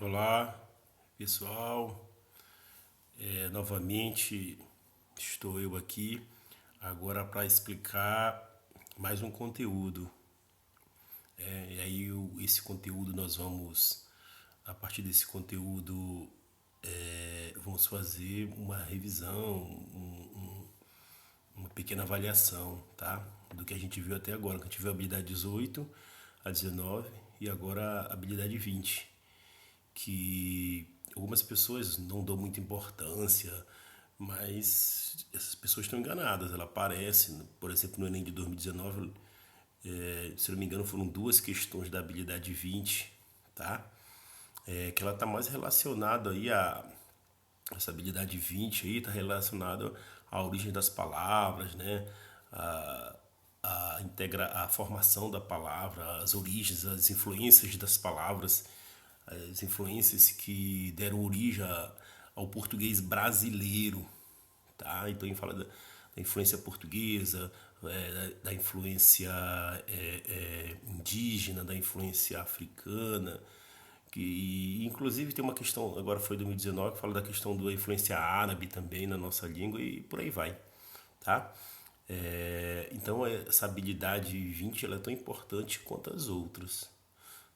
Olá, pessoal. Novamente estou eu aqui agora para explicar mais um conteúdo. E aí esse conteúdo nós vamos, a partir desse conteúdo, vamos fazer uma revisão, uma pequena avaliação, tá? Do que a gente viu até agora. Que a gente viu a habilidade 18, a 19 e agora a habilidade 20, que algumas pessoas não dão muita importância, mas essas pessoas estão enganadas. Ela aparece, por exemplo, no Enem de 2019, se não me engano, foram duas questões da habilidade 20, tá? Que ela está mais relacionada aí a essa habilidade 20 aí está relacionada à origem das palavras, né? A, a formação da palavra, as origens, as influências das palavras, as influências que deram origem ao português brasileiro, tá? Então, ele fala da influência portuguesa, da influência indígena, da influência africana, que inclusive tem uma questão, agora foi 2019, que fala da questão da influência árabe também na nossa língua e por aí vai, tá? Então, essa habilidade 20 ela é tão importante quanto as outras,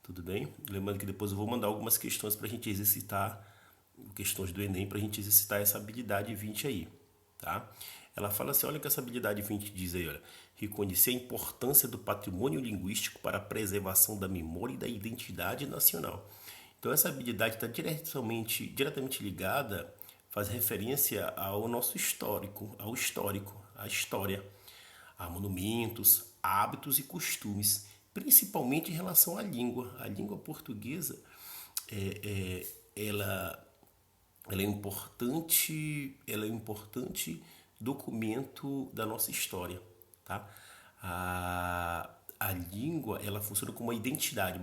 tudo bem? Lembrando que depois eu vou mandar algumas questões para a gente exercitar, questões do Enem, para a gente exercitar essa habilidade 20 aí, tá? Ela fala assim, olha que essa habilidade 20 diz aí, olha, reconhecer a importância do patrimônio linguístico para a preservação da memória e da identidade nacional. Então essa habilidade está diretamente ligada, faz referência ao nosso histórico, à história, a monumentos, hábitos e costumes, principalmente em relação à língua. A língua portuguesa, é, é, ela, ela é um importante documento da nossa história, tá? A língua, ela funciona como uma identidade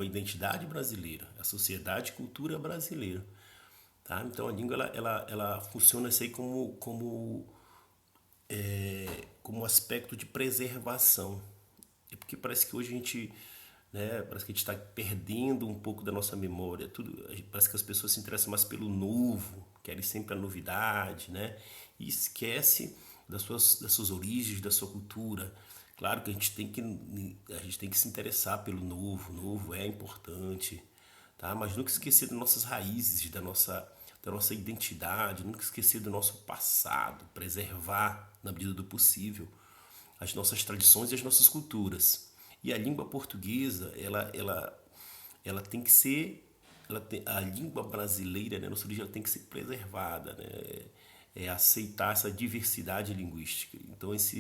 brasileira, a sociedade e cultura brasileira, tá? Então a língua, ela funciona assim como um aspecto de preservação. É porque parece que hoje a gente, né, parece que a gente está perdendo um pouco da nossa memória. Parece que as pessoas se interessam mais pelo novo, querem sempre a novidade, né? E esquece das suas origens, da sua cultura. Claro que a gente tem que se interessar pelo novo. O novo é importante, tá? Mas nunca esquecer das nossas raízes, da nossa identidade, nunca esquecer do nosso passado, preservar na medida do possível as nossas tradições e as nossas culturas. E a língua portuguesa, ela tem que ser, a língua brasileira, né, nossa origem, ela tem que ser preservada, né? Aceitar essa diversidade linguística. Então essa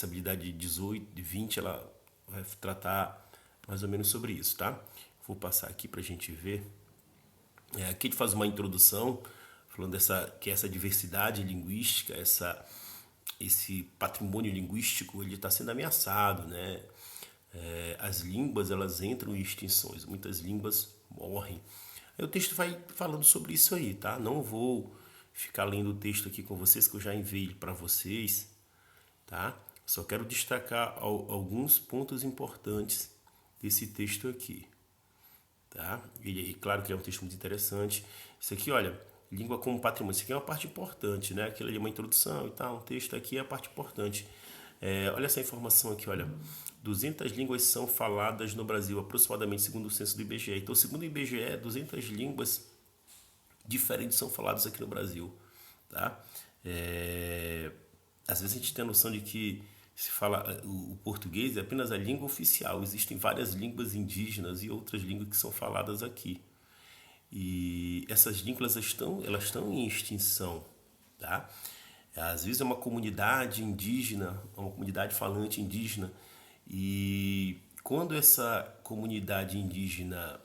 habilidade de 18, de 20, ela vai tratar mais ou menos sobre isso, tá? Vou passar aqui para a gente ver. Aqui ele faz uma introdução falando que essa diversidade linguística, esse patrimônio linguístico, ele está sendo ameaçado, né? As línguas, elas entram em extinções, muitas línguas morrem. Aí o texto vai falando sobre isso aí, tá? Não vou ficar lendo o texto aqui com vocês, que eu já enviei para vocês, tá? Só quero destacar alguns pontos importantes desse texto aqui, tá? E claro que é um texto muito interessante. Isso aqui, olha, língua como patrimônio, isso aqui é uma parte importante, né? Aquilo ali é uma introdução e tal, um texto aqui é a parte importante. Olha essa informação aqui, olha. 200 línguas são faladas no Brasil, aproximadamente, segundo o censo do IBGE. Então, segundo o IBGE, 200 línguas diferentes são faladas aqui no Brasil, tá? Às vezes a gente tem a noção de que se fala o português é apenas a língua oficial. Existem várias línguas indígenas e outras línguas que são faladas aqui. E essas línguas elas estão em extinção, tá? Às vezes é uma comunidade indígena, uma comunidade falante indígena, e quando essa comunidade indígena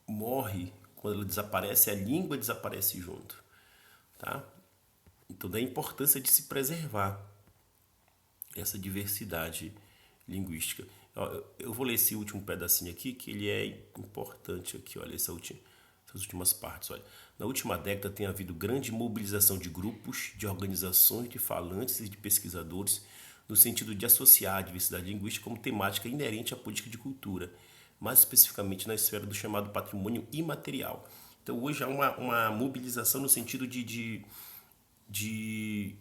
morre, quando ela desaparece, a língua desaparece junto, tá? Então, da importância de se preservar essa diversidade linguística. Eu vou ler esse último pedacinho aqui, que ele é importante aqui, olha, essas últimas partes, olha. Na última década tem havido grande mobilização de grupos, de organizações, de falantes e de pesquisadores no sentido de associar a diversidade linguística como temática inerente à política de cultura, mais especificamente na esfera do chamado patrimônio imaterial. Então hoje há uma mobilização no sentido de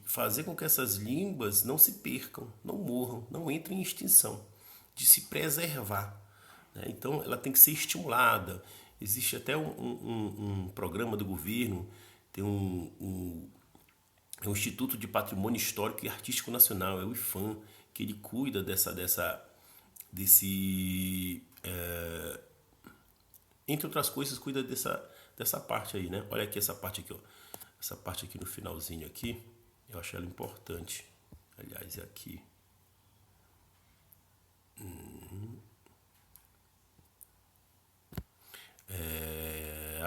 fazer com que essas línguas não se percam, não morram, não entrem em extinção, de se preservar, né? Então ela tem que ser estimulada. Existe até um programa do governo, tem é o Instituto de Patrimônio Histórico e Artístico Nacional, é o IFAM, que ele cuida entre outras coisas, cuida dessa parte aí, né? Olha aqui essa parte aqui, ó. Essa parte aqui no finalzinho aqui, eu acho ela importante. Aliás, é aqui.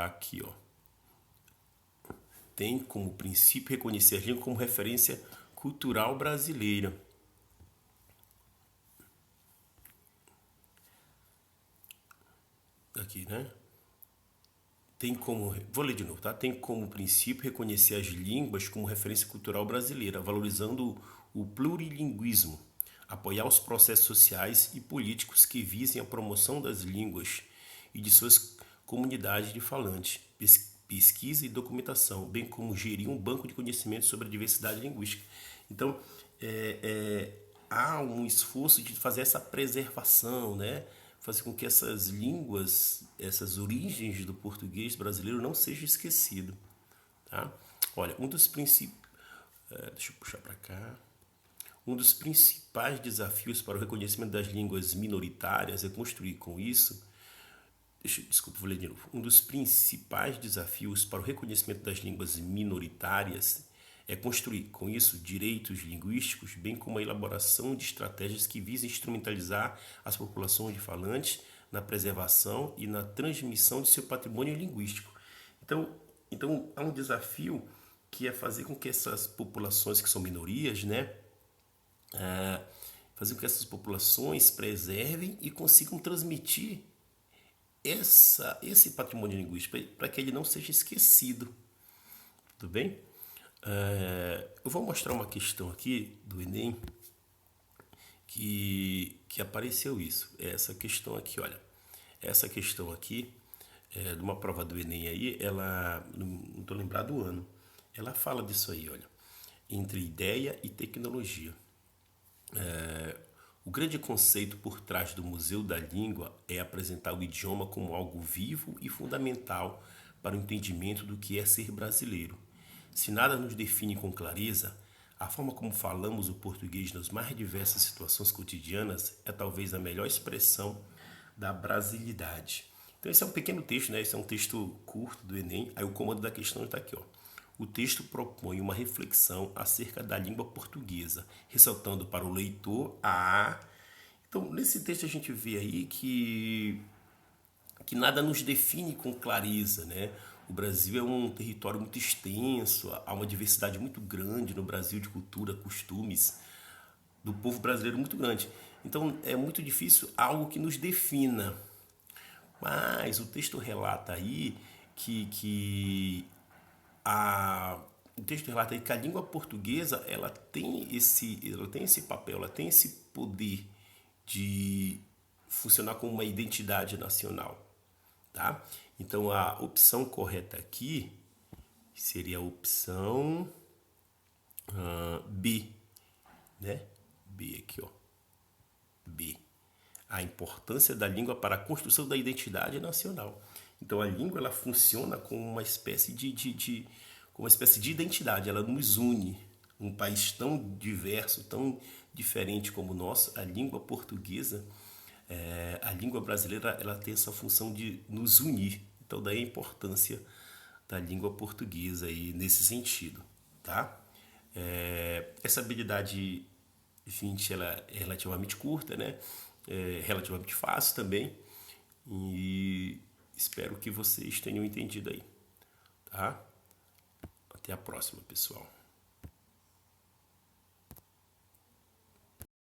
Aqui, ó. Tem como princípio reconhecer a língua como referência cultural brasileira. Aqui, né? Vou ler de novo, tá? Tem como princípio reconhecer as línguas como referência cultural brasileira, valorizando o plurilinguismo, apoiar os processos sociais e políticos que visem a promoção das línguas e de suas comunidades de falantes, pesquisa e documentação, bem como gerir um banco de conhecimento sobre a diversidade linguística. Então, há um esforço de fazer essa preservação, né? Fazer com que essas línguas, essas origens do português brasileiro não sejam esquecidas, tá? Olha, deixa eu puxar para cá. Um dos principais desafios para o reconhecimento das línguas minoritárias é construir com isso. Desculpa, vou ler de novo. Um dos principais desafios para o reconhecimento das línguas minoritárias é construir, com isso, direitos linguísticos, bem como a elaboração de estratégias que visem instrumentalizar as populações de falantes na preservação e na transmissão de seu patrimônio linguístico. Então há um desafio que é fazer com que essas populações que são minorias, né, fazer com que essas populações preservem e consigam transmitir esse patrimônio linguístico para que ele não seja esquecido. Tudo bem? Eu vou mostrar uma questão aqui do Enem que apareceu isso. Essa questão aqui, olha. Essa questão aqui, de uma prova do Enem aí, ela, não estou lembrado do ano, ela fala disso aí, olha. Entre ideia e tecnologia. O grande conceito por trás do Museu da Língua é apresentar o idioma como algo vivo e fundamental para o entendimento do que é ser brasileiro. Se nada nos define com clareza, a forma como falamos o português nas mais diversas situações cotidianas é talvez a melhor expressão da brasilidade. Então esse é um pequeno texto, né? Esse é um texto curto do Enem. Aí o comando da questão está aqui, ó. O texto propõe uma reflexão acerca da língua portuguesa, ressaltando para o leitor a... Então, nesse texto a gente vê aí que nada nos define com clareza, né? O Brasil é um território muito extenso, há uma diversidade muito grande no Brasil de cultura, costumes do povo brasileiro muito grande. Então, é muito difícil algo que nos defina. Mas o texto relata aí o texto relata aí que a língua portuguesa ela tem esse papel, ela tem esse poder de funcionar como uma identidade nacional, tá? Então a opção correta aqui seria a opção B, né? B aqui, ó. B. A importância da língua para a construção da identidade nacional. Então a língua ela funciona como uma espécie como uma espécie de identidade, ela nos une. Um país tão diverso, tão diferente como o nosso, a língua portuguesa, a língua brasileira, ela tem essa função de nos unir. Então daí a importância da língua portuguesa aí nesse sentido, tá? Essa habilidade 20 ela é relativamente curta, né? É relativamente fácil também. E espero que vocês tenham entendido aí, tá? Até a próxima, pessoal.